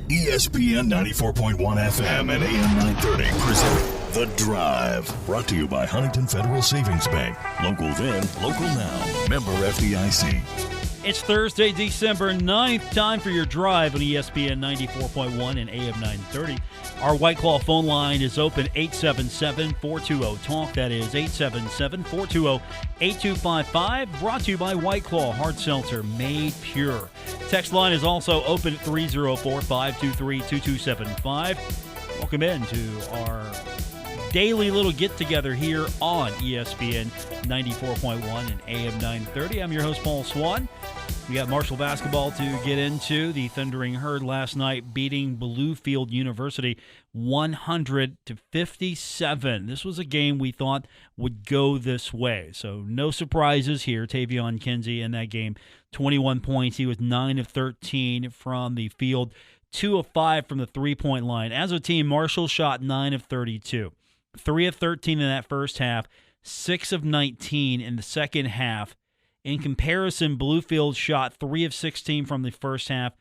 ESPN 94.1 FM and AM 930 present The Drive. Brought to you by Huntington Federal Savings Bank. Local then, local now. Member FDIC. It's Thursday, December 9th. Time for your drive on ESPN 94.1 and AM 930. Our White Claw phone line is open, 877-420-TALK. That is 877-420-8255. Brought to you by White Claw, hard seltzer made pure. Text line is also open at 304-523-2275. Welcome in to our daily little get-together here on ESPN 94.1 and AM 930. I'm your host, Paul Swann. We got Marshall basketball to get into. The Thundering Herd last night beating Bluefield University 100-57. This was a game we thought would go this way. So no surprises here. Tavion Kinsey in that game, 21 points. He was 9 of 13 from the field, 2 of 5 from the three-point line. As a team, Marshall shot 9 of 32. 3 of 13 in that first half, 6 of 19 in the second half. In comparison, Bluefield shot 3 of 16 from the first half,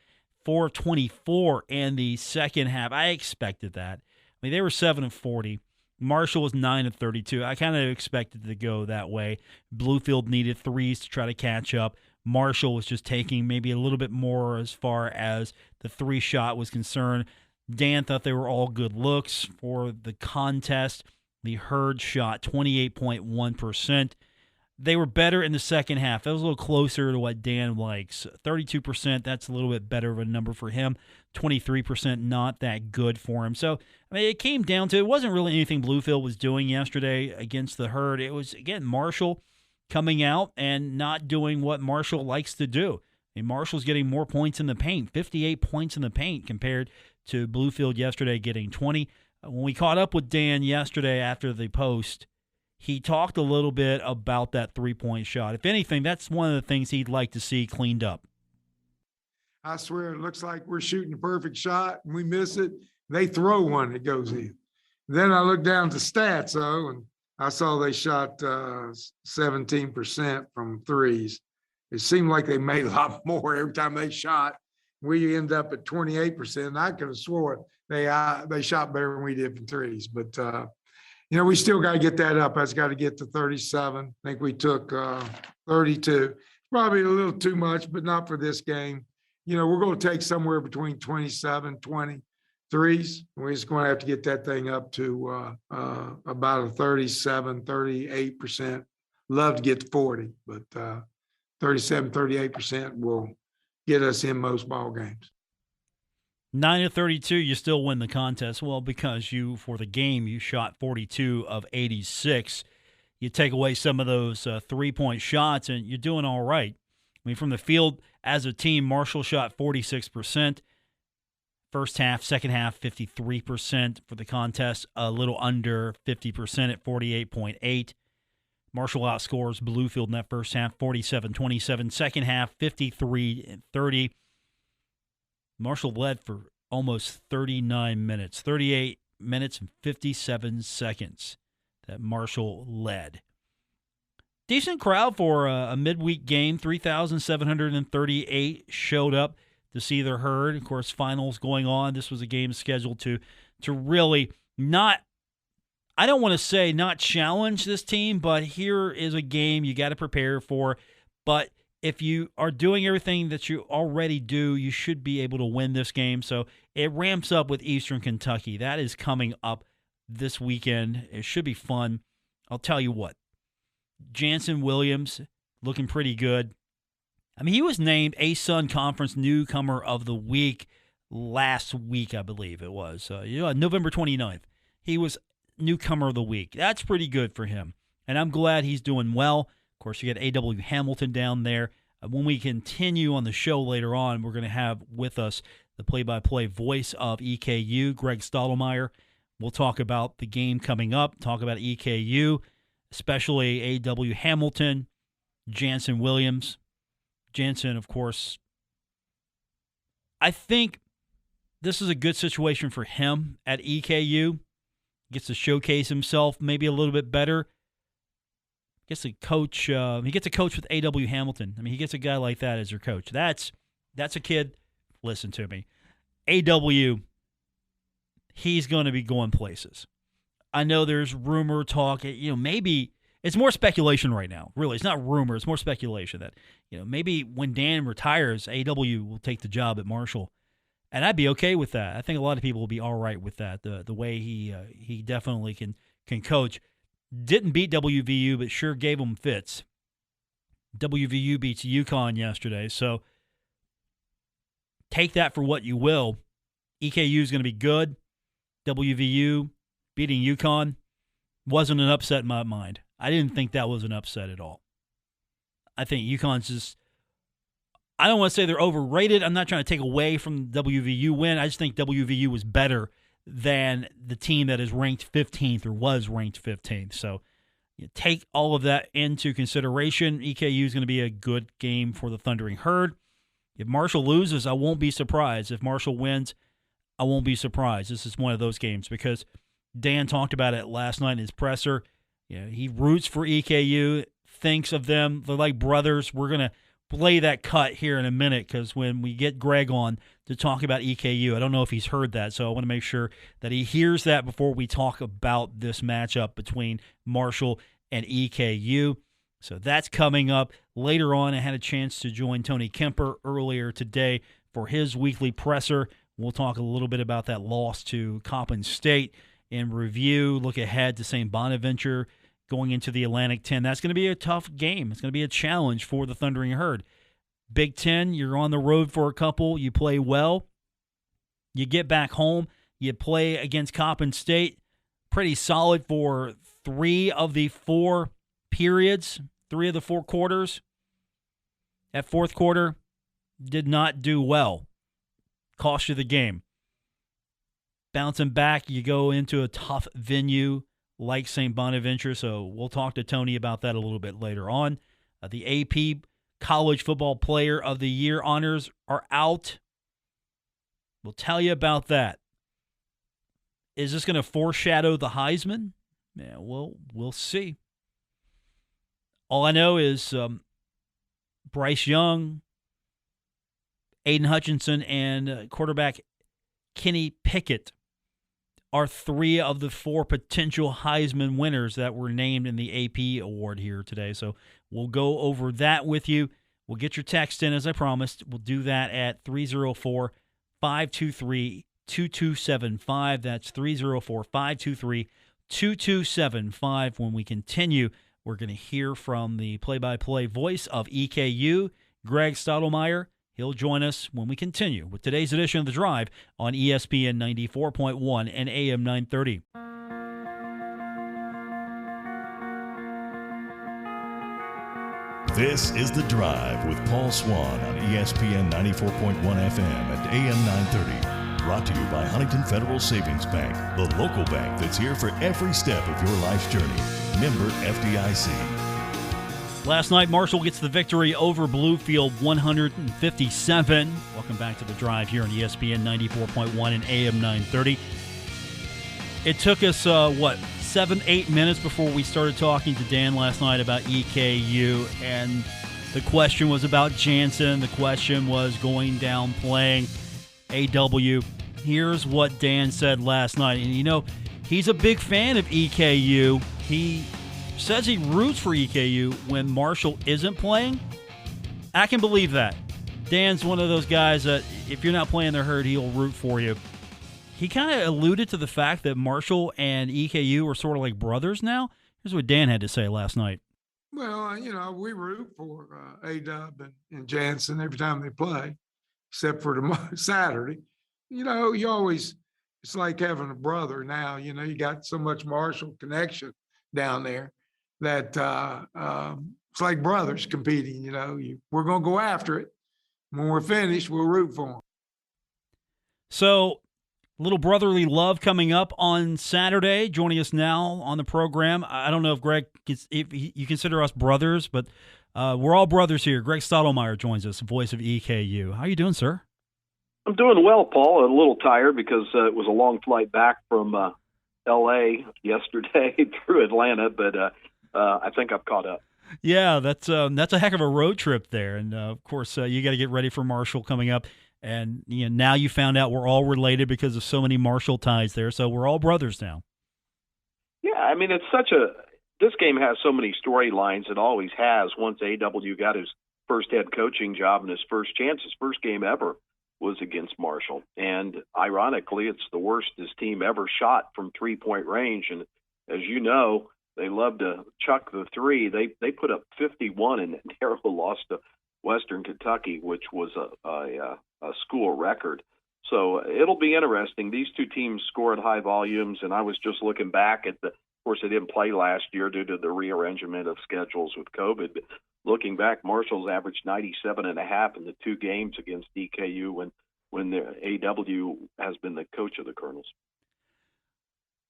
4 of 24 in the second half. I expected that. I mean, they were 7 of 40. Marshall was 9 of 32. I kind of expected it to go that way. Bluefield needed threes to try to catch up. Marshall was just taking maybe a little bit more as far as the three shot was concerned. Dan thought they were all good looks for the contest. The Herd shot 28.1%. They were better in the second half. That was a little closer to what Dan likes. 32%, that's a little bit better of a number for him. 23%, not that good for him. So, I mean, it came down to, it wasn't really anything Bluefield was doing yesterday against the Herd. It was, again, Marshall coming out and not doing what Marshall likes to do. I mean, Marshall's getting more points in the paint, 58 points in the paint compared to Bluefield yesterday getting 20. When we caught up with Dan yesterday after the post, he talked a little bit about that three-point shot. If anything, that's one of the things he'd like to see cleaned up. I swear it looks like we're shooting a perfect shot and we miss it. They throw one that goes in. Then I looked down to stats, though, and I saw they shot 17% from threes. It seemed like they made a lot more every time they shot. We end up at 28%. I could have swore they shot better than we did from threes. But, we still got to get that up. That's got to get to 37. I think we took 32. Probably a little too much, but not for this game. We're going to take somewhere between 27, 20 threes. We're just going to have to get that thing up to about a 37, 38%. Love to get to 40, but 37, 38% will get us in most ball games. 9 of 32, you still win the contest. Well, because for the game, you shot 42 of 86. You take away some of those three-point shots, and you're doing all right. I mean, from the field, as a team, Marshall shot 46%. First half, second half, 53% for the contest, a little under 50% at 48.8. Marshall outscores Bluefield in that first half, 47-27. Second half, 53-30. Marshall led for almost 39 minutes, 38 minutes and 57 seconds that Marshall led. Decent crowd for a midweek game. 3,738 showed up to see their Herd. Of course, finals going on. This was a game scheduled to really not, I don't want to say not challenge this team, but here is a game you got to prepare for. But if you are doing everything that you already do, you should be able to win this game. So it ramps up with Eastern Kentucky. That is coming up this weekend. It should be fun. I'll tell you what. Jansen Williams looking pretty good. I mean, he was named ASUN Conference Newcomer of the Week last week, I believe it was. November 29th. He was Newcomer of the Week. That's pretty good for him. And I'm glad he's doing well. Of course, you got A.W. Hamilton down there. When we continue on the show later on, we're going to have with us the play-by-play voice of EKU, Greg Stotelmyer. We'll talk about the game coming up, talk about EKU, especially A.W. Hamilton, Jansen Williams. Jansen, of course, I think this is a good situation for him at EKU. Gets to showcase himself maybe a little bit better. Gets to coach. He gets to coach with A.W. Hamilton. I mean, he gets a guy like that as your coach. That's a kid. Listen to me. AW, he's going to be going places. I know there's rumor talk, maybe it's more speculation right now. Really, it's not rumor, it's more speculation that, maybe when Dan retires, AW will take the job at Marshall. And I'd be okay with that. I think a lot of people will be all right with that. The way he definitely can coach. Didn't beat WVU, but sure gave them fits. WVU beats UConn yesterday, so take that for what you will. EKU is going to be good. WVU beating UConn wasn't an upset in my mind. I didn't think that was an upset at all. I think UConn's just, I don't want to say they're overrated. I'm not trying to take away from the WVU win. I just think WVU was better than the team that is ranked 15th or was ranked 15th. So you take all of that into consideration. EKU is going to be a good game for the Thundering Herd. If Marshall loses, I won't be surprised. If Marshall wins, I won't be surprised. This is one of those games because Dan talked about it last night in his presser. He roots for EKU, thinks of them. They're like brothers. We're going to play that cut here in a minute because when we get Greg on to talk about EKU, I don't know if he's heard that, so I want to make sure that he hears that before we talk about this matchup between Marshall and EKU. So that's coming up later on. I had a chance to join Tony Kemper earlier today for his weekly presser. We'll talk a little bit about that loss to Coppin State and review, look ahead to St. Bonaventure going into the Atlantic 10. That's going to be a tough game. It's going to be a challenge for the Thundering Herd. Big Ten, you're on the road for a couple. You play well. You get back home. You play against Coppin State. Pretty solid for 3 of the 4 periods, 3 of the 4 quarters. That fourth quarter did not do well. Cost you the game. Bouncing back, you go into a tough venue like St. Bonaventure, so we'll talk to Tony about that a little bit later on. The AP College Football Player of the Year honors are out. We'll tell you about that. Is this going to foreshadow the Heisman? Yeah, we'll see. All I know is Bryce Young, Aiden Hutchinson, and quarterback Kenny Pickett are 3 of the 4 potential Heisman winners that were named in the AP award here today. So we'll go over that with you. We'll get your text in as I promised. We'll do that at 304-523-2275. That's 304-523-2275. When we continue, we're going to hear from the play-by-play voice of EKU, Greg Stotelmyer. He'll join us when we continue with today's edition of The Drive on ESPN 94.1 and AM 930. This is The Drive with Paul Swann on ESPN 94.1 FM and AM 930. Brought to you by Huntington Federal Savings Bank, the local bank that's here for every step of your life's journey. Member FDIC. Last night, Marshall gets the victory over Bluefield 157. Welcome back to The Drive here on ESPN 94.1 and AM 930. It took us, 7-8 minutes before we started talking to Dan last night about EKU, and the question was about Jansen. The question was going down playing AW. Here's what Dan said last night. And, he's a big fan of EKU. He says he roots for EKU when Marshall isn't playing. I can believe that. Dan's one of those guys that if you're not playing their herd, he'll root for you. He kind of alluded to the fact that Marshall and EKU are sort of like brothers now. Here's what Dan had to say last night. Well, we root for A-Dub and Jansen every time they play, except for Saturday. You always, it's like having a brother now. You got so much Marshall connection down there that it's like brothers competing. We're going to go after it. When we're finished, we'll root for them. So, little brotherly love coming up on Saturday. Joining us now on the program. I don't know if Greg, if you consider us brothers, but we're all brothers here. Greg Stotelmyer joins us, voice of EKU. How are you doing, sir? I'm doing well, Paul. A little tired because it was a long flight back from L.A. yesterday through Atlanta, but I think I've caught up. Yeah, that's a heck of a road trip there, and of course you got to get ready for Marshall coming up And now you found out we're all related because of so many Marshall ties there. So we're all brothers now. Yeah, I mean, this game has so many storylines. It always has. Once A.W. got his first head coaching job and his first game ever was against Marshall. And ironically, it's the worst his team ever shot from 3-point range. And as you know, they love to chuck the three. They put up 51 and narrow loss to Western Kentucky, which was a school record. So it'll be interesting. These two teams score at high volumes, and I was just looking back at of course, they didn't play last year due to the rearrangement of schedules with COVID. But looking back, Marshall's averaged 97.5 in the two games against DKU when the AW has been the coach of the Colonels.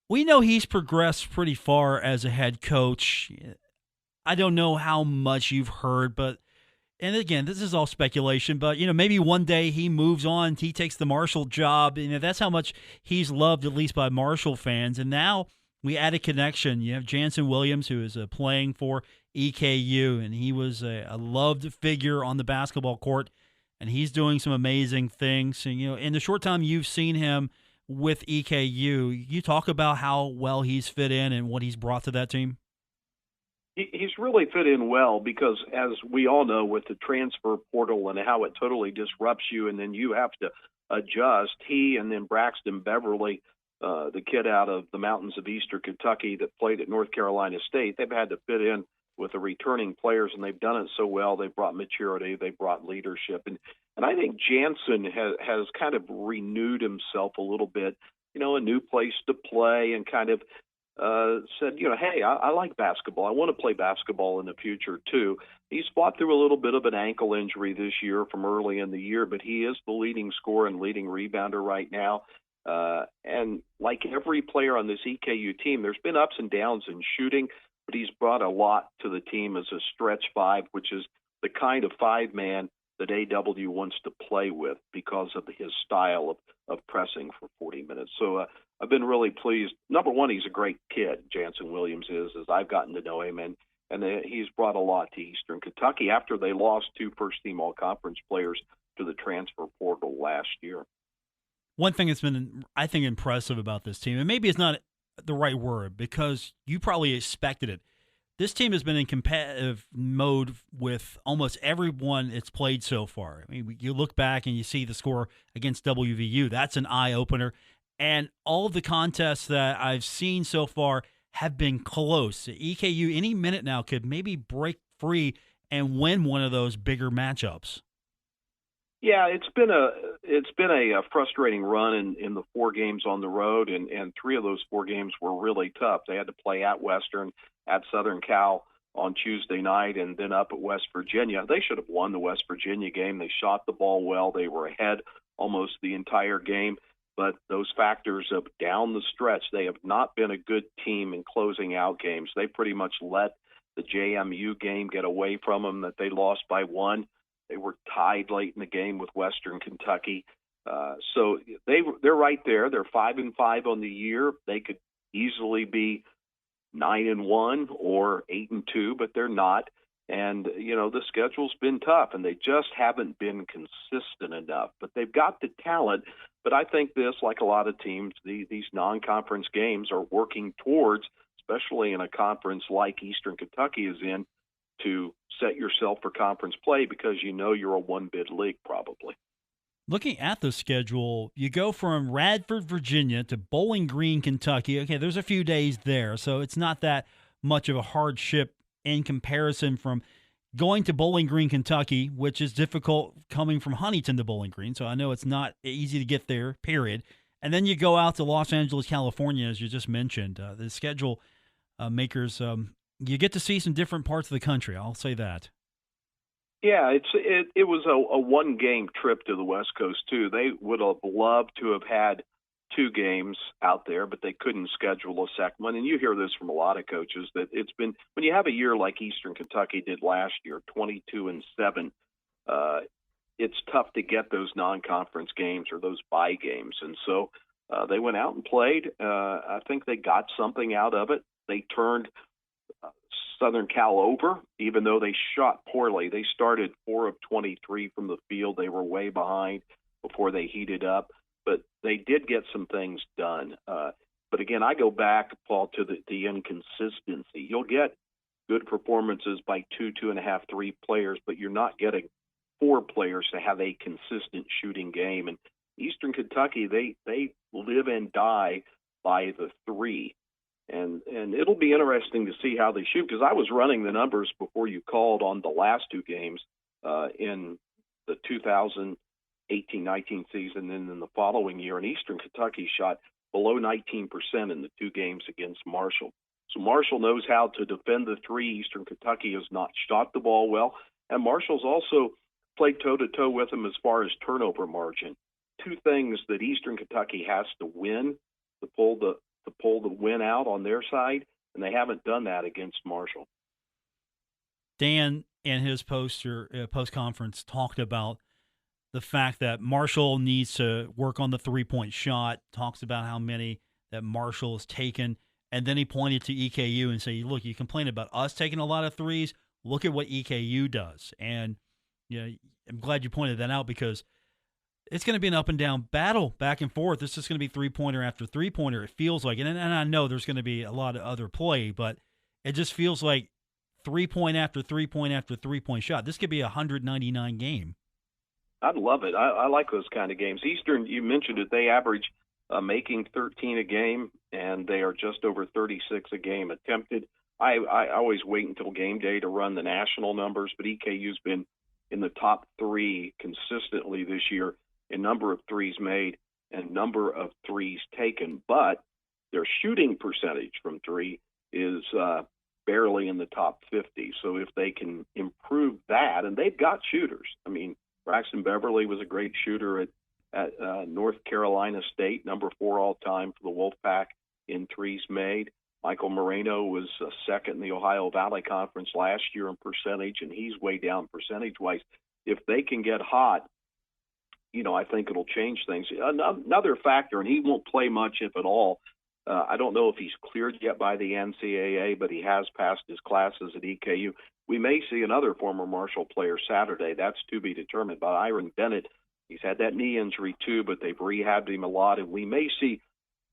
We know he's progressed pretty far as a head coach. I don't know how much you've heard, and again, this is all speculation, but maybe one day he moves on, he takes the Marshall job. That's how much he's loved, at least by Marshall fans. And now we add a connection. You have Jansen Williams, who is playing for EKU, and he was a loved figure on the basketball court, and he's doing some amazing things. And in the short time you've seen him with EKU, you talk about how well he's fit in and what he's brought to that team. He's really fit in well because, as we all know, with the transfer portal and how it totally disrupts you, and then you have to adjust. He and then Braxton Beverly, the kid out of the mountains of eastern Kentucky that played at North Carolina State, they've had to fit in with the returning players, and they've done it so well. They've brought maturity, they've brought leadership, and I think Jansen has kind of renewed himself a little bit. A new place to play, and kind of said, hey, I like basketball. I want to play basketball in the future too. He's fought through a little bit of an ankle injury this year from early in the year, but he is the leading scorer and leading rebounder right now. And like every player on this EKU team, there's been ups and downs in shooting, but he's brought a lot to the team as a stretch five, which is the kind of five-man that AW wants to play with because of his style of pressing for 40 minutes. So I've been really pleased. Number one, he's a great kid, Jansen Williams is, as I've gotten to know him, and he's brought a lot to Eastern Kentucky after they lost two first-team all-conference players to the transfer portal last year. One thing that's been, I think, impressive about this team, and maybe it's not the right word because you probably expected it, this team has been in competitive mode with almost everyone it's played so far. I mean, you look back and you see the score against WVU. That's an eye-opener. And all of the contests that I've seen so far have been close. EKU, any minute now, could maybe break free and win one of those bigger matchups. Yeah, it's been a frustrating run in the four games on the road, and three of those four games were really tough. They had to play at Western, at Southern Cal on Tuesday night, and then up at West Virginia. They should have won the West Virginia game. They shot the ball well. They were ahead almost the entire game. But those factors of down the stretch, they have not been a good team in closing out games. They pretty much let the JMU game get away from them, that they lost by one. They were tied late in the game with Western Kentucky. So they're right there. They're 5-5 on the year. They could easily be 9-1 or 8-2, but they're not. And, the schedule's been tough, and they just haven't been consistent enough. But they've got the talent. But I think this, like a lot of teams, these non-conference games are working towards, especially in a conference like Eastern Kentucky is in, to set yourself for conference play because you're a one-bid league probably. Looking at the schedule, you go from Radford, Virginia to Bowling Green, Kentucky. Okay, there's a few days there, so it's not that much of a hardship in comparison from going to Bowling Green, Kentucky, which is difficult coming from Huntington to Bowling Green. So I know it's not easy to get there, period. And then you go out to Los Angeles, California, as you just mentioned. The schedule makers, you get to see some different parts of the country. I'll say that. Yeah, it was a one-game trip to the West Coast, too. They would have loved to have had two games out there, but they couldn't schedule a second one. And you hear this from a lot of coaches that it's been, when you have a year like Eastern Kentucky did last year, 22-7, it's tough to get those non-conference games or those bye games. And so they went out and played. I think they got something out of it. They turned Southern Cal over, even though they shot poorly. They started 4 of 23 from the field. They were way behind. before they heated up. But they did get some things done. But again, I go back, Paul, to the inconsistency. You'll get good performances by 2.5, 3 players, but you're not getting 4 players to have a consistent shooting game. And Eastern Kentucky, they live and die by the 3. And it'll be interesting to see how they shoot, because I was running the numbers before you called on the last 2 games in the 2018-19 season and in the following year. And Eastern Kentucky shot below 19% in the 2 games against Marshall. So Marshall knows how to defend the 3. Eastern Kentucky has not shot the ball well. And Marshall's also played toe-to-toe with them as far as turnover margin. 2 things that Eastern Kentucky has to win to pull the win out on their side, and they haven't done that against Marshall. Dan, in his post-conference, talked about the fact that Marshall needs to work on the 3-point shot, talks about how many that Marshall has taken, and then he pointed to EKU and said, look, you complain about us taking a lot of threes, look at what EKU does. And I'm glad you pointed that out, because it's going to be an up-and-down battle, back and forth. This is going to be three-pointer after three-pointer, it feels like. And I know there's going to be a lot of other play, but it just feels like three-point after three-point after three-point shot. This could be a 199 game. I'd love it. I like those kind of games. Eastern, you mentioned it, they average making 13 a game, and they are just over 36 a game attempted. I always wait until game day to run the national numbers, but EKU's been in the top 3 consistently this year in number of threes made and number of threes taken, but their shooting percentage from 3 is barely in the top 50. So if they can improve that, and they've got shooters. I mean, Braxton Beverly was a great shooter at North Carolina State, number 4 all-time for the Wolfpack in threes made. Michael Moreno was second in the Ohio Valley Conference last year in percentage, and he's way down percentage-wise. If they can get hot, I think it'll change things. Another factor, and he won't play much, if at all. I don't know if he's cleared yet by the NCAA, but he has passed his classes at EKU. We may see another former Marshall player Saturday. That's to be determined. But Iron Bennett, he's had that knee injury too, but they've rehabbed him a lot, and we may see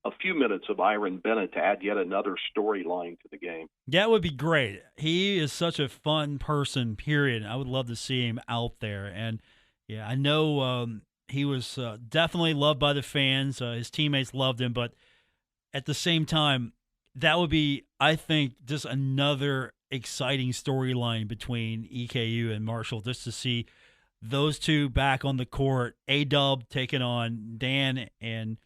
a few minutes of Iron Bennett to add yet another storyline to the game. That would be great. He is such a fun person, period. I would love to see him out there. And, yeah, I know he was definitely loved by the fans. His teammates loved him. But at the same time, that would be, I think, just another exciting storyline between EKU and Marshall, just to see those 2 back on the court. A-Dub taking on Dan and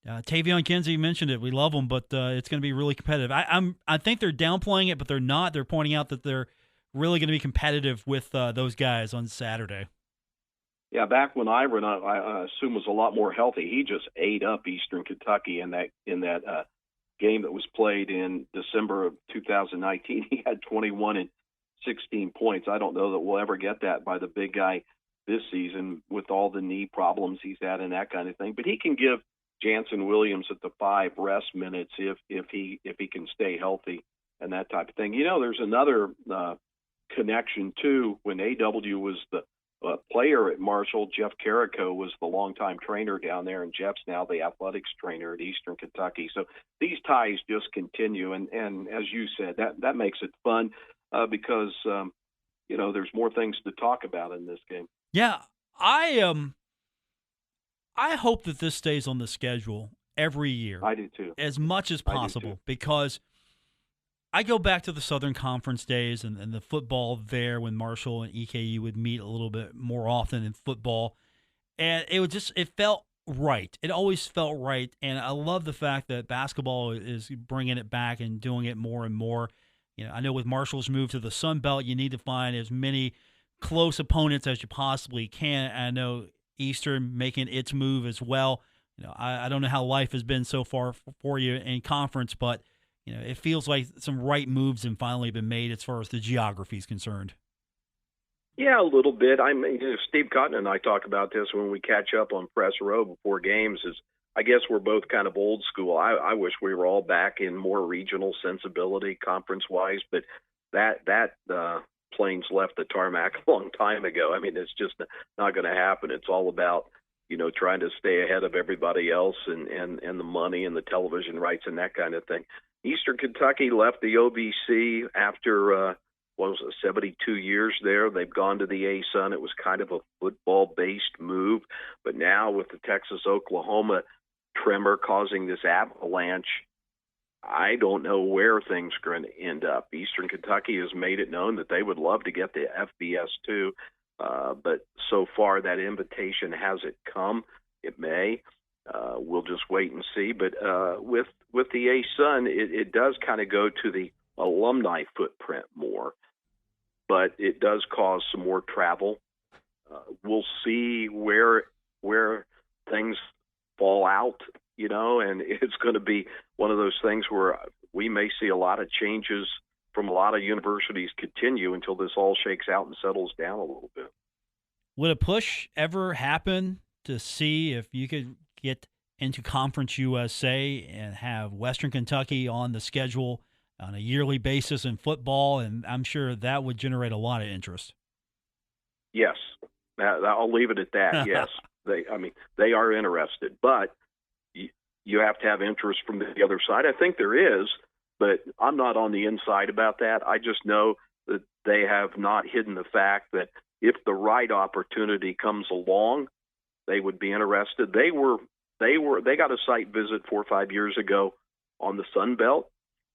Tavion Kinsey. Mentioned it. We love them, but it's going to be really competitive. I think they're downplaying it, but they're not. They're pointing out that they're really going to be competitive with those guys on Saturday. Yeah, back when Iron, I assume, was a lot more healthy, he just ate up Eastern Kentucky in that game that was played in December of 2019. He had 21 and 16 points. I don't know that we'll ever get that by the big guy this season with all the knee problems he's had and that kind of thing. But he can give Jansen Williams at the 5 rest minutes if he can stay healthy and that type of thing. There's another connection too. When AW was the player at Marshall, Jeff Carrico was the longtime trainer down there, and Jeff's now the athletics trainer at Eastern Kentucky. So these ties just continue, and as you said, that makes it fun because there's more things to talk about in this game. Yeah, I hope that this stays on the schedule every year. I do too. As much as possible, because I go back to the Southern Conference days and the football there when Marshall and EKU would meet a little bit more often in football. And it felt right. It always felt right. And I love the fact that basketball is bringing it back and doing it more and more. I know with Marshall's move to the Sun Belt, you need to find as many close opponents as you possibly can. I know Eastern making its move as well. I don't know how life has been so far for you in conference, but it feels like some right moves have finally been made as far as the geography is concerned. Yeah, a little bit. Steve Cotton and I talk about this when we catch up on press row before games. I guess we're both kind of old school. I wish we were all back in more regional sensibility, conference-wise, but that plane's left the tarmac a long time ago. It's just not going to happen. It's all about trying to stay ahead of everybody else and the money and the television rights and that kind of thing. Eastern Kentucky left the OVC after, 72 years there. They've gone to the ASUN. It was kind of a football-based move. But now with the Texas-Oklahoma tremor causing this avalanche, I don't know where things are going to end up. Eastern Kentucky has made it known that they would love to get the FBS too. But so far that invitation hasn't come. It may. We'll just wait and see. But with the ASUN, it does kind of go to the alumni footprint more. But it does cause some more travel. We'll see where things fall out, and it's going to be one of those things where we may see a lot of changes from a lot of universities continue until this all shakes out and settles down a little bit. Would a push ever happen to see if you could get into Conference USA and have Western Kentucky on the schedule on a yearly basis in football? And I'm sure that would generate a lot of interest. Yes. I'll leave it at that. Yes. They are interested, but you have to have interest from the other side. I think there is, but I'm not on the inside about that. I just know that they have not hidden the fact that if the right opportunity comes along, they would be interested. They got a site visit 4 or 5 years ago on the Sun Belt,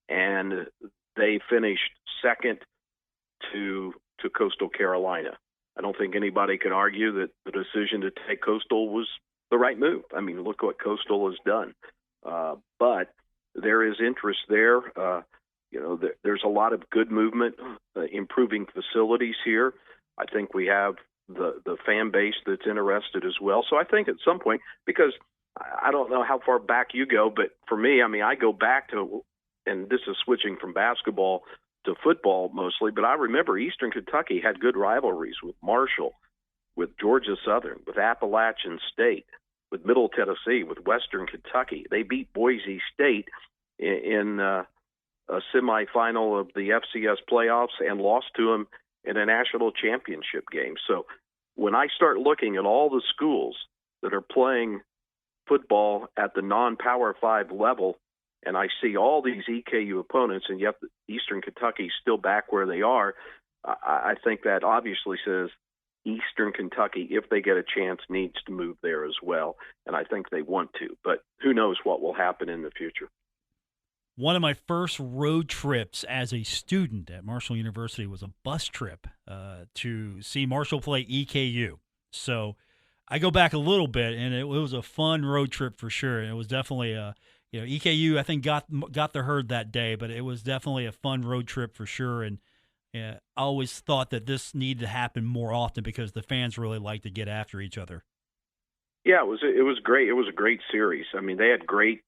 and they finished second to Coastal Carolina. I don't think anybody can argue that the decision to take Coastal was the right move. I mean, look what Coastal has done. But there is interest there. There's a lot of good movement, improving facilities here. I think we have the fan base that's interested as well. So I think at some point, because I don't know how far back you go, but for me, I go back to, and this is switching from basketball to football mostly, but I remember Eastern Kentucky had good rivalries with Marshall, with Georgia Southern, with Appalachian State, with Middle Tennessee, with Western Kentucky. They beat Boise State in a semifinal of the FCS playoffs and lost to them in a national championship game. So when I start looking at all the schools that are playing football at the non-Power 5 level, and I see all these EKU opponents, and yet Eastern Kentucky's still back where they are, I think that obviously says Eastern Kentucky, if they get a chance, needs to move there as well, and I think they want to. But who knows what will happen in the future. One of my first road trips as a student at Marshall University was a bus trip to see Marshall play EKU. So I go back a little bit, and it was a fun road trip for sure. And it was definitely EKU, I think, got the herd that day, but it was definitely a fun road trip for sure. And I always thought that this needed to happen more often because the fans really like to get after each other. Yeah, it was great. It was a great series. I mean, they had great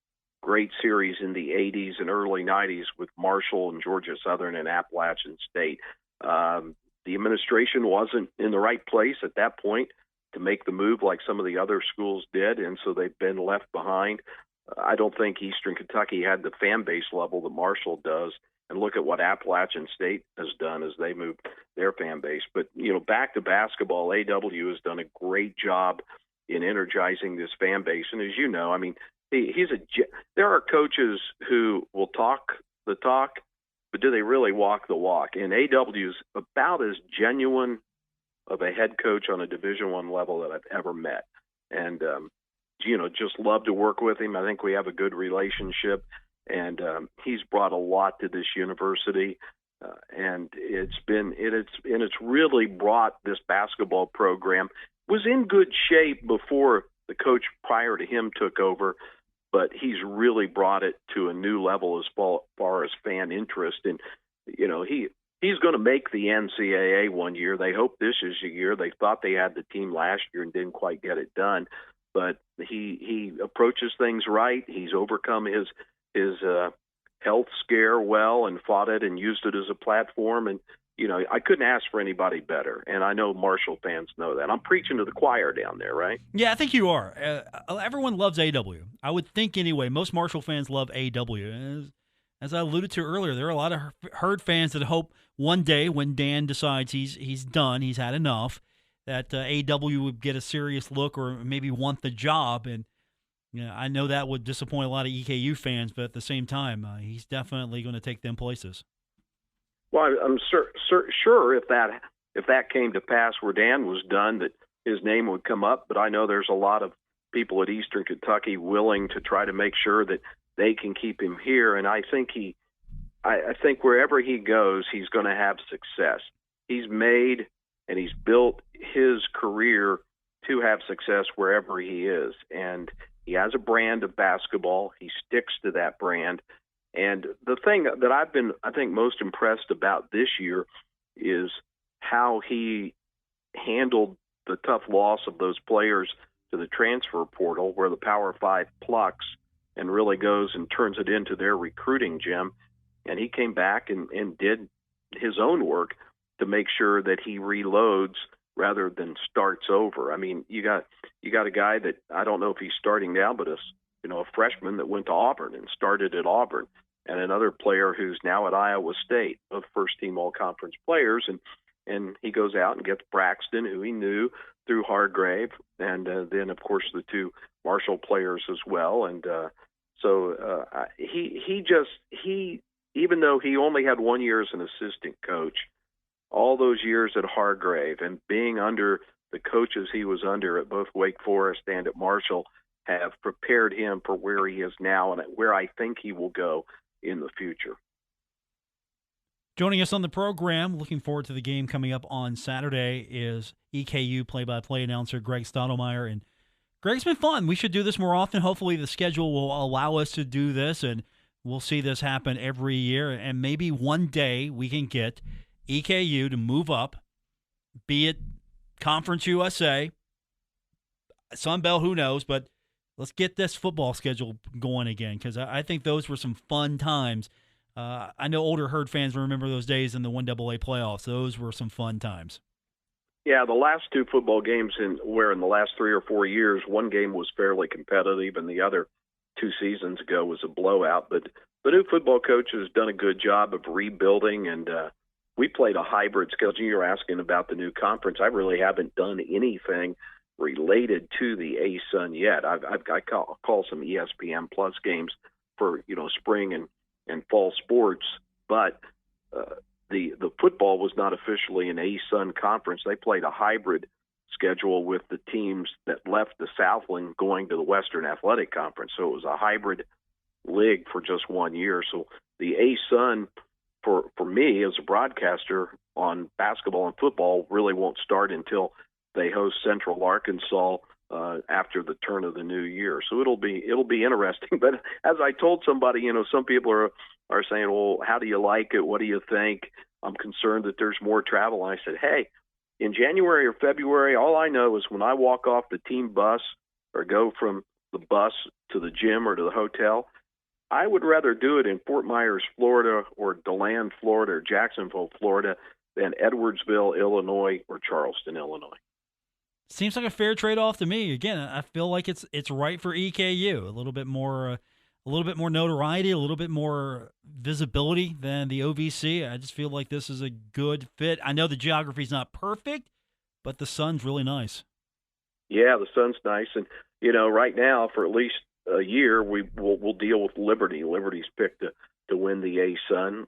series in the 80s and early 90s with Marshall and Georgia Southern and Appalachian State. The administration wasn't in the right place at that point to make the move like some of the other schools did, and so they've been left behind. I don't think Eastern Kentucky had the fan base level that Marshall does, and look at what Appalachian State has done as they moved their fan base. But, back to basketball, AW has done a great job in energizing this fan base. And as you know, I mean, there are coaches who will talk the talk, but do they really walk the walk? And AW is about as genuine of a head coach on a Division I level that I've ever met. And, just love to work with him. I think we have a good relationship, and he's brought a lot to this university. And it's really brought this basketball program, was in good shape before the coach prior to him took over, but he's really brought it to a new level as far as fan interest. And, he's going to make the NCAA one year. They hope this is the year. They thought they had the team last year and didn't quite get it done. But he approaches things right. He's overcome his health scare well and fought it and used it as a platform. And, I couldn't ask for anybody better. And I know Marshall fans know that. I'm preaching to the choir down there, right? Yeah, I think you are. Everyone loves AW. I would think anyway. Most Marshall fans love AW. As I alluded to earlier, there are a lot of Herd fans that hope one day when Dan decides he's done, he's had enough, that AW would get a serious look or maybe want the job. And I know that would disappoint a lot of EKU fans, but at the same time, he's definitely going to take them places. Well, I'm sure if that came to pass where Dan was done, that his name would come up. But I know there's a lot of people at Eastern Kentucky willing to try to make sure that they can keep him here. And I think I think wherever he goes, he's going to have success. He's made and he's built his career to have success wherever he is. And he has a brand of basketball. He sticks to that brand. And the thing that I've been, I think, most impressed about this year is how he handled the tough loss of those players to the transfer portal, where the Power 5 plucks and really goes and turns it into their recruiting gym. And he came back and did his own work to make sure that he reloads rather than starts over. I mean, you got a guy that I don't know if he's starting now, but a freshman that went to Auburn and started at Auburn, and another player who's now at Iowa State, both first-team all-conference players, and he goes out and gets Braxton, who he knew through Hargrave, and then, of course, the two Marshall players as well. And so he even though he only had 1 year as an assistant coach, all those years at Hargrave and being under the coaches he was under at both Wake Forest and at Marshall have prepared him for where he is now and where I think he will go in the future. Joining us on the program, looking forward to the game coming up on Saturday, is EKU play-by-play announcer Greg Stotelmyer. And Greg, it's been fun. We should do this more often. Hopefully the schedule will allow us to do this, and we'll see this happen every year. And maybe one day we can get EKU to move up, be it Conference USA, Sun Belt, who knows, but let's get this football schedule going again, because I think those were some fun times. I know older Herd fans remember those days in the 1AA playoffs. Those were some fun times. Yeah, the last two football games where in the last 3 or 4 years, one game was fairly competitive and the other 2 seasons ago was a blowout. But the new football coach has done a good job of rebuilding, and we played a hybrid schedule. You're asking about the new conference. I really haven't done anything related to the ASUN yet. I call some ESPN Plus games for spring and fall sports, but the football was not officially an ASUN conference. They played a hybrid schedule with the teams that left the Southland going to the Western Athletic Conference. So it was a hybrid league for just 1 year. So the ASUN, for me as a broadcaster on basketball and football, really won't start until they host Central Arkansas after the turn of the new year. So it'll be interesting. But as I told somebody, some people are saying, well, how do you like it? What do you think? I'm concerned that there's more travel. And I said, hey, in January or February, all I know is when I walk off the team bus or go from the bus to the gym or to the hotel, I would rather do it in Fort Myers, Florida, or DeLand, Florida, or Jacksonville, Florida, than Edwardsville, Illinois, or Charleston, Illinois. Seems like a fair trade-off to me. Again, I feel like it's right for EKU. A little bit more notoriety, a little bit more visibility than the OVC. I just feel like this is a good fit. I know the geography's not perfect, but the sun's really nice. Yeah, the sun's nice, and right now for at least a year we'll deal with Liberty. Liberty's picked to win the ASUN.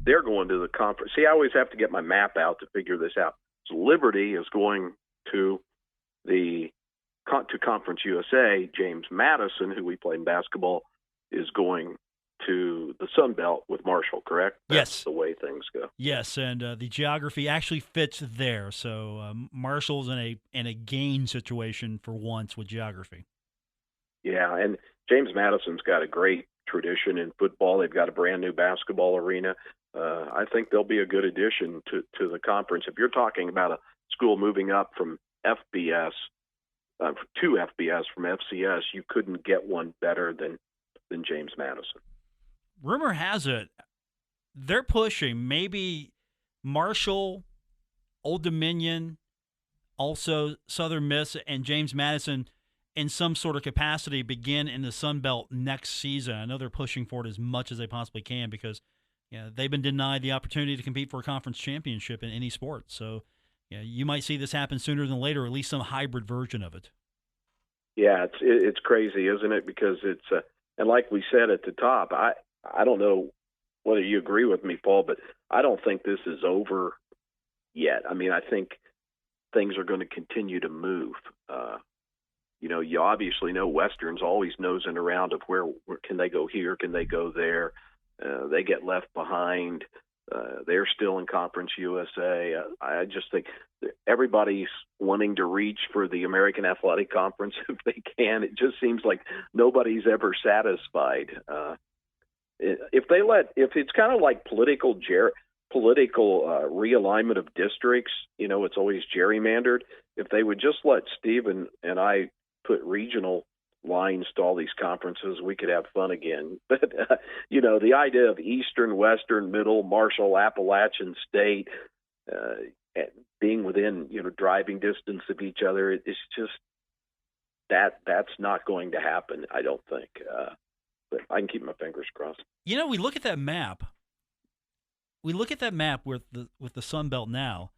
They're going to the conference. See, I always have to get my map out to figure this out. So Liberty is going to Conference USA. James Madison, who we played in basketball, is going to the Sun Belt with Marshall, correct? That's the way things go. Yes, and the geography actually fits there. So Marshall's in a gain situation for once with geography. Yeah, and James Madison's got a great tradition in football. They've got a brand new basketball arena. I think they'll be a good addition to the conference. If you're talking about a school moving up from FBS to FBS from FCS, you couldn't get one better than James Madison. Rumor has it they're pushing maybe Marshall, Old Dominion, also Southern Miss, and James Madison in some sort of capacity begin in the Sun Belt next season. I know they're pushing for it as much as they possibly can because they've been denied the opportunity to compete for a conference championship in any sport. So Yeah, you might see this happen sooner than later, or at least some hybrid version of it. Yeah, it's crazy, isn't it? Because it's and like we said at the top, I don't know whether you agree with me, Paul, but I don't think this is over yet. I mean, I think things are going to continue to move. You obviously know Western's always nosing around of where can they go here, can they go there. They get left behind. They're still in Conference USA. I just think everybody's wanting to reach for the American Athletic Conference if they can. It just seems like nobody's ever satisfied. If it's kind of like political realignment of districts, it's always gerrymandered. If they would just let Steve and I put regional lines to all these conferences, we could have fun again. But, the idea of Eastern, Western, Middle, Marshall, Appalachian State, being within, driving distance of each other, it's just that's not going to happen, I don't think. But I can keep my fingers crossed. We look at that map. We look at that map with the Sun Belt now.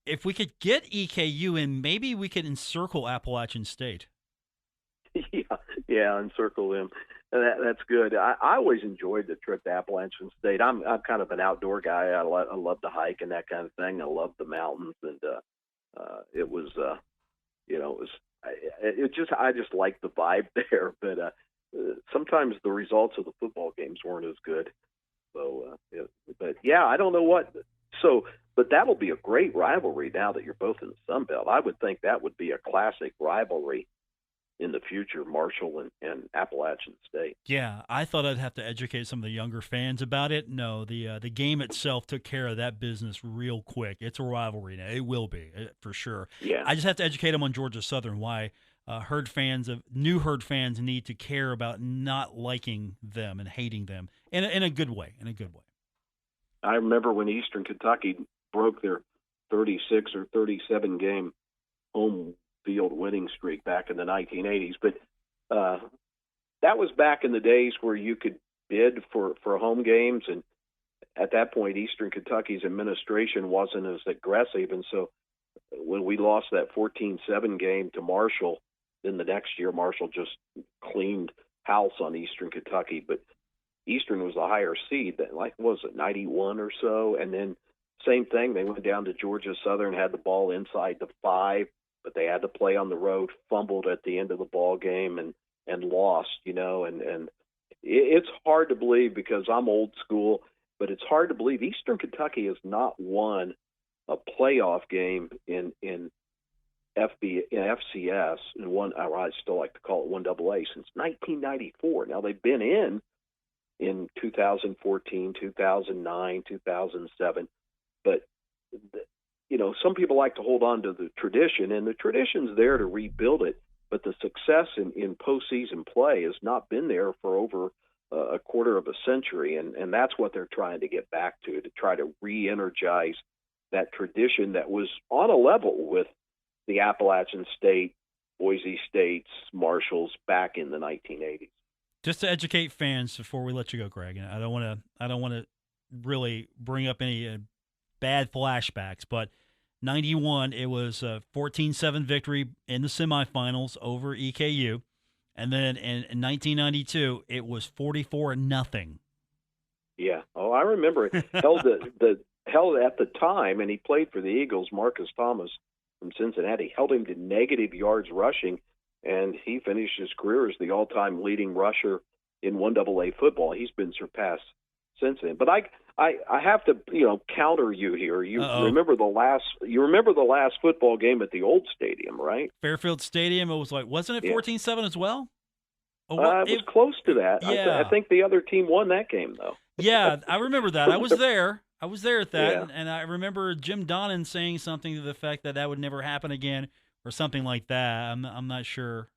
If we could get EKU in, maybe we could encircle Appalachian State. Yeah, encircle them. That's good. I always enjoyed the trip to Appalachian State. I'm kind of an outdoor guy. I love to hike and that kind of thing. I love the mountains, and it was, I just liked the vibe there. But sometimes the results of the football games weren't as good. So, but yeah, I don't know what. So, but that'll be a great rivalry now that you're both in the Sun Belt. I would think that would be a classic rivalry in the future, Marshall and Appalachian State. Yeah, I thought I'd have to educate some of the younger fans about it. No, the game itself took care of that business real quick. It's a rivalry now. It will be, for sure. Yeah. I just have to educate them on Georgia Southern, why new Herd fans need to care about not liking them and hating them in a good way. I remember when Eastern Kentucky broke their 36 or 37 game home field winning streak back in the 1980s. But that was back in the days where you could bid for home games. And at that point, Eastern Kentucky's administration wasn't as aggressive. And so when we lost that 14-7 game to Marshall, then the next year Marshall just cleaned house on Eastern Kentucky. But Eastern was the higher seed, like, was it 91 or so? And then same thing, they went down to Georgia Southern, had the ball inside the 5, but they had to play on the road, fumbled at the end of the ball game and lost, and it's hard to believe because I'm old school, but it's hard to believe Eastern Kentucky has not won a playoff game in FCS, and I still like to call it 1AA, since 1994. Now they've been in 2014, 2009, 2007, but some people like to hold on to the tradition, and the tradition's there to rebuild it, but the success in postseason play has not been there for over a quarter of a century, and that's what they're trying to get back to try to re-energize that tradition that was on a level with the Appalachian State, Boise States, Marshalls back in the 1980s. Just to educate fans before we let you go, Greg, and I don't want to really bring up any bad flashbacks, but 91, it was a 14-7 victory in the semifinals over EKU. And then in 1992, it was 44-0. Yeah. Oh, I remember it. held at the time, and he played for the Eagles, Marcus Thomas from Cincinnati, held him to negative yards rushing, and he finished his career as the all-time leading rusher in 1AA football. He's been surpassed since then. But I have to, counter you here. You remember the last football game at the old stadium, right? Fairfield Stadium. It was wasn't it 14-7 as well? It was close to that. Yeah. I think the other team won that game, though. Yeah, I remember that. I was there at that, Yeah. and I remember Jim Donnan saying something to the effect that would never happen again, or something like that. I'm not sure.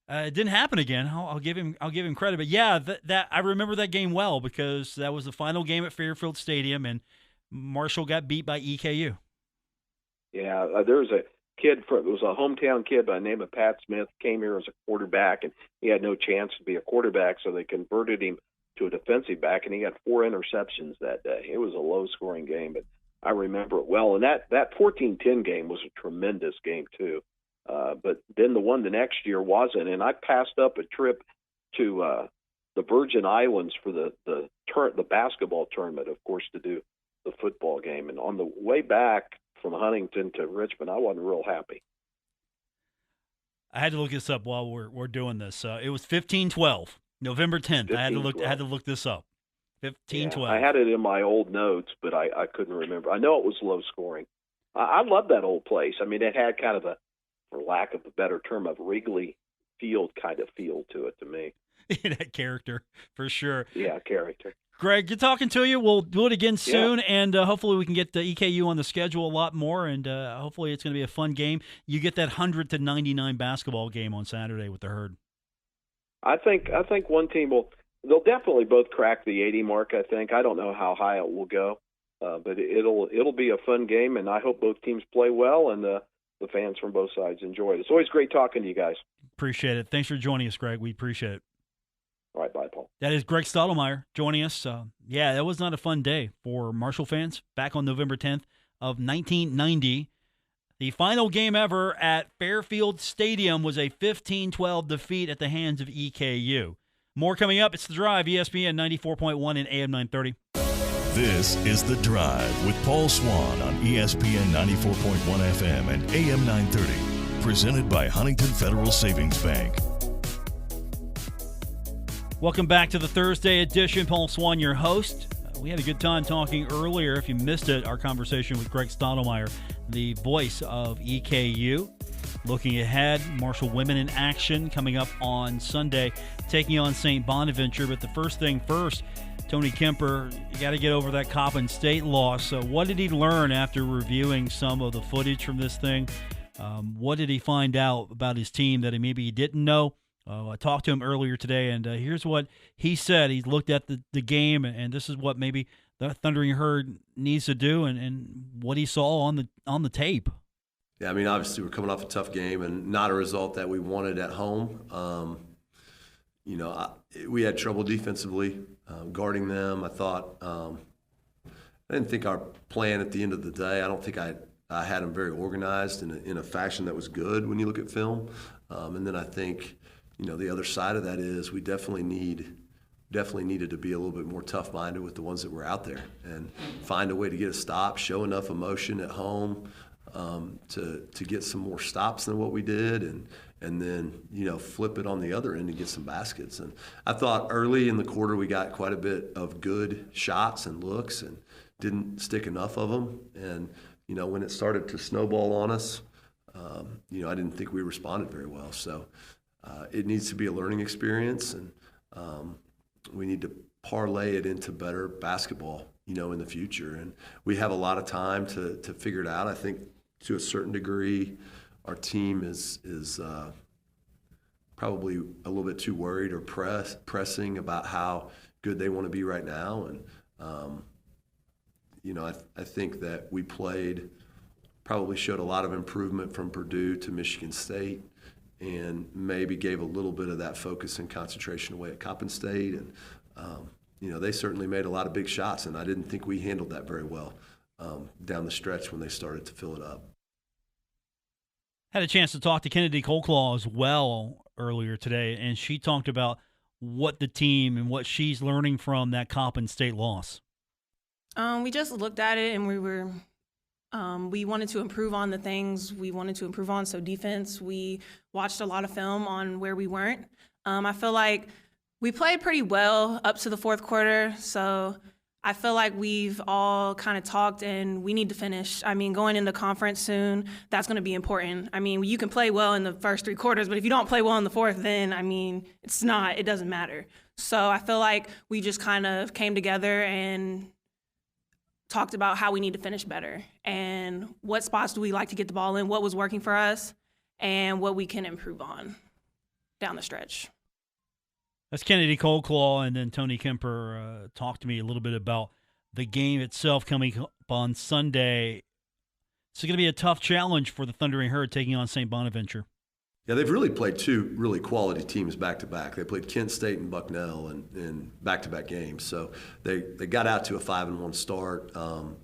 It didn't happen again. I'll give him credit, but yeah, that I remember that game well because that was the final game at Fairfield Stadium, and Marshall got beat by EKU. Yeah, there was a kid it was a hometown kid by the name of Pat Smith, came here as a quarterback, and he had no chance to be a quarterback, so they converted him to a defensive back, and he had 4 interceptions that day. It was a low-scoring game, but I remember it well. And that 14-10 game was a tremendous game too. But then the one the next year wasn't. And I passed up a trip to the Virgin Islands for the basketball tournament, of course, to do the football game. And on the way back from Huntington to Richmond, I wasn't real happy. I had to look this up while we're doing this. It was 15-12, November 10th. I had to look this up. 15-12. Yeah, I had it in my old notes, but I couldn't remember. I know it was low scoring. I love that old place. I mean, it had kind of for lack of a better term, of Wrigley Field kind of feel to it to me. That character, for sure. Yeah, character. Greg, good talking to you. We'll do it again soon, and hopefully we can get the EKU on the schedule a lot more, and hopefully it's going to be a fun game. You get that 100-99 basketball game on Saturday with the Herd. I think one team they'll definitely both crack the 80 mark. I think. I don't know how high it will go, but it'll be a fun game, and I hope both teams play well, and the fans from both sides enjoy it. It's always great talking to you guys. Appreciate it. Thanks for joining us, Greg. We appreciate it. All right, bye, Paul. That is Greg Stotelmyer joining us. That was not a fun day for Marshall fans back on November 10th of 1990. The final game ever at Fairfield Stadium was a 15-12 defeat at the hands of EKU. More coming up. It's The Drive, ESPN 94.1 and AM 930. This is The Drive with Paul Swann on ESPN 94.1 FM and AM 930. Presented by Huntington Federal Savings Bank. Welcome back to the Thursday edition. Paul Swann, your host. We had a good time talking earlier. If you missed it, our conversation with Greg Stotelmyer, the voice of EKU. Looking ahead, Marshall women in action coming up on Sunday, taking on St. Bonaventure. But the first thing first, Tony Kemper, you got to get over that Coppin State loss. So what did he learn after reviewing some of the footage from this thing? What did he find out about his team that maybe he didn't know? I talked to him earlier today, and here's what he said. He looked at the game, and this is what maybe the Thundering Herd needs to do, and what he saw on the tape. Yeah, I mean, obviously we're coming off a tough game and not a result that we wanted at home. We had trouble defensively guarding them. I thought I didn't think our plan at the end of the day. I don't think I had them very organized in a fashion that was good when you look at film. And then I think. The other side of that is we definitely needed to be a little bit more tough-minded with the ones that were out there and find a way to get a stop, show enough emotion at home to get some more stops than what we did, and then flip it on the other end and get some baskets. And I thought early in the quarter we got quite a bit of good shots and looks and didn't stick enough of them. And when it started to snowball on us, I didn't think we responded very well. So. It needs to be a learning experience, and we need to parlay it into better basketball, in the future. And we have a lot of time to figure it out. I think to a certain degree, our team is probably a little bit too worried or pressing about how good they want to be right now. And I think that we probably showed a lot of improvement from Purdue to Michigan State, and maybe gave a little bit of that focus and concentration away at Coppin State. And, they certainly made a lot of big shots, and I didn't think we handled that very well down the stretch when they started to fill it up. Had a chance to talk to Kennedy Coleclaw as well earlier today, and she talked about what the team and what she's learning from that Coppin State loss. We just looked at it, and we wanted to improve on the things we wanted to improve on. So defense, we watched a lot of film on where we weren't. I feel like we played pretty well up to the fourth quarter. So I feel like we've all kind of talked, and we need to finish. I mean, going into conference soon, that's going to be important. I mean, you can play well in the first three quarters, but if you don't play well in the fourth, then, it doesn't matter. So I feel like we just kind of came together and talked about how we need to finish better and what spots do we like to get the ball in, what was working for us, and what we can improve on down the stretch. That's Kennedy Coleclaw, and then Tony Kemper talked to me a little bit about the game itself coming up on Sunday. It's going to be a tough challenge for the Thundering Herd taking on St. Bonaventure. Yeah, they've really played two really quality teams back-to-back. They played Kent State and Bucknell in back-to-back games. So they got out to a 5-1 start.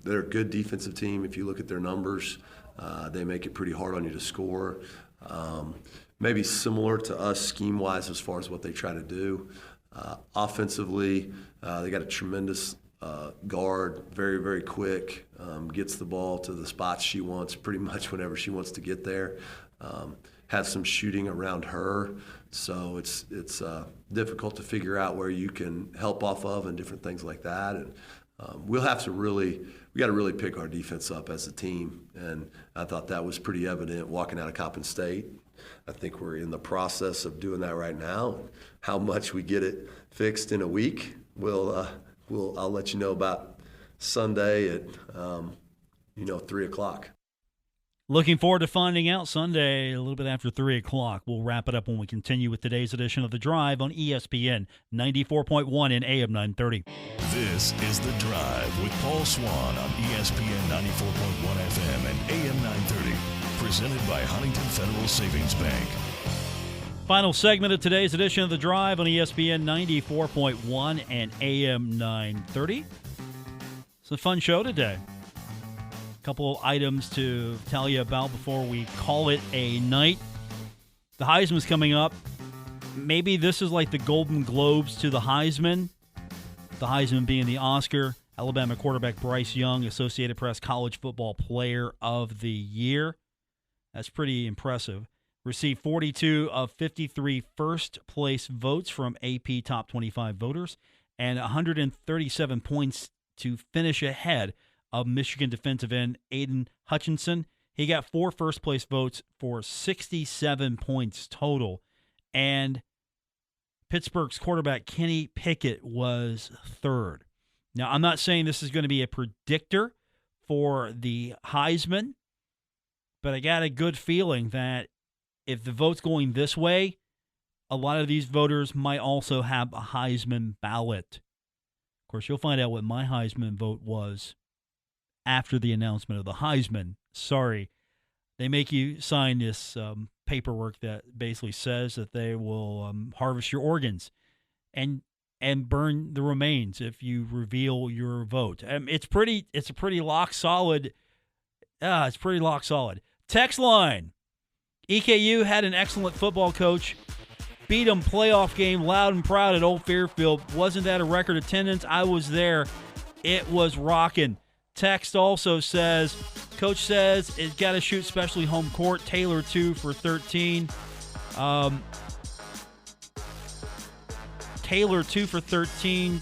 They're a good defensive team. If you look at their numbers, they make it pretty hard on you to score. Maybe similar to us scheme-wise as far as what they try to do. Offensively, they got a tremendous guard, very, very quick, gets the ball to the spots she wants pretty much whenever she wants to get there. Has some shooting around her, so it's difficult to figure out where you can help off of and different things like that. And we got to really pick our defense up as a team, and I thought that was pretty evident walking out of Coppin State. I think we're in the process of doing that right now. How much we get it fixed in a week, I'll let you know about Sunday at 3 o'clock. Looking forward to finding out Sunday a little bit after 3 o'clock. We'll wrap it up when we continue with today's edition of The Drive on ESPN 94.1 and AM 930. This is The Drive with Paul Swann on ESPN 94.1 FM and AM 930. Presented by Huntington Federal Savings Bank. Final segment of today's edition of The Drive on ESPN 94.1 and AM 930. It's a fun show today. Couple items to tell you about before we call it a night. The Heisman's coming up. Maybe this is like the Golden Globes to the Heisman. The Heisman being the Oscar. Alabama quarterback Bryce Young, Associated Press College Football Player of the Year. That's pretty impressive. Received 42 of 53 first-place votes from AP Top 25 voters and 137 points to finish ahead of Michigan defensive end Aiden Hutchinson. He got 4 first-place votes for 67 points total. And Pittsburgh's quarterback Kenny Pickett was third. Now, I'm not saying this is going to be a predictor for the Heisman, but I got a good feeling that if the vote's going this way, a lot of these voters might also have a Heisman ballot. Of course, you'll find out what my Heisman vote was after the announcement of the Heisman. Sorry, they make you sign this paperwork that basically says that they will harvest your organs and burn the remains if you reveal your vote. It's a pretty lock solid. It's pretty lock solid. Text line. EKU had an excellent football coach. Beat them playoff game loud and proud at Old Fairfield. Wasn't that a record attendance? I was there. It was rocking. Text also says, Coach says it's got to shoot especially home court. Taylor 2 for 13. Taylor 2 for 13.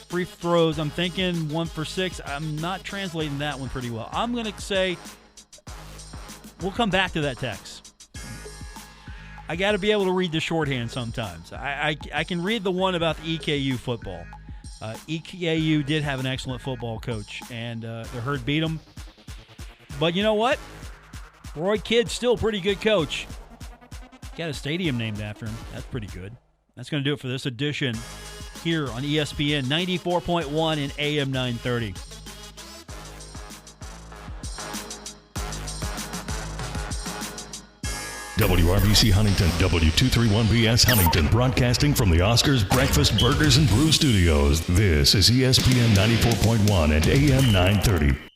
Free throws, I'm thinking 1 for 6. I'm not translating that one pretty well. I'm going to say we'll come back to that text. I got to be able to read the shorthand sometimes. I can read the one about the EKU football. EKU did have an excellent football coach, and the Herd beat them. But you know what? Roy Kidd's still a pretty good coach. Got a stadium named after him. That's pretty good. That's going to do it for this edition here on ESPN 94.1 and AM 930. WRBC Huntington, W231BS Huntington, broadcasting from the Oscars Breakfast Burgers and Brew Studios. This is ESPN 94.1 and AM 930.